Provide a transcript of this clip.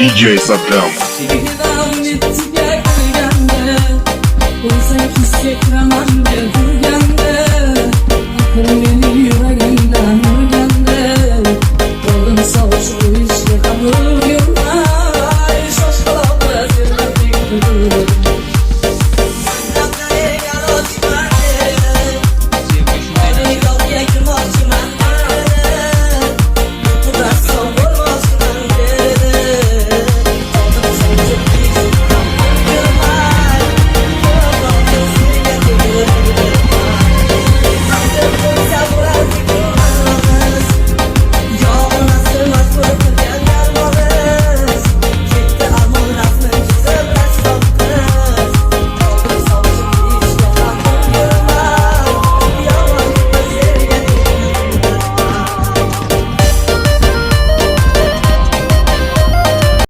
DJ Saddam. Devam etti gel gel. Oysa hissetmem de dur gel.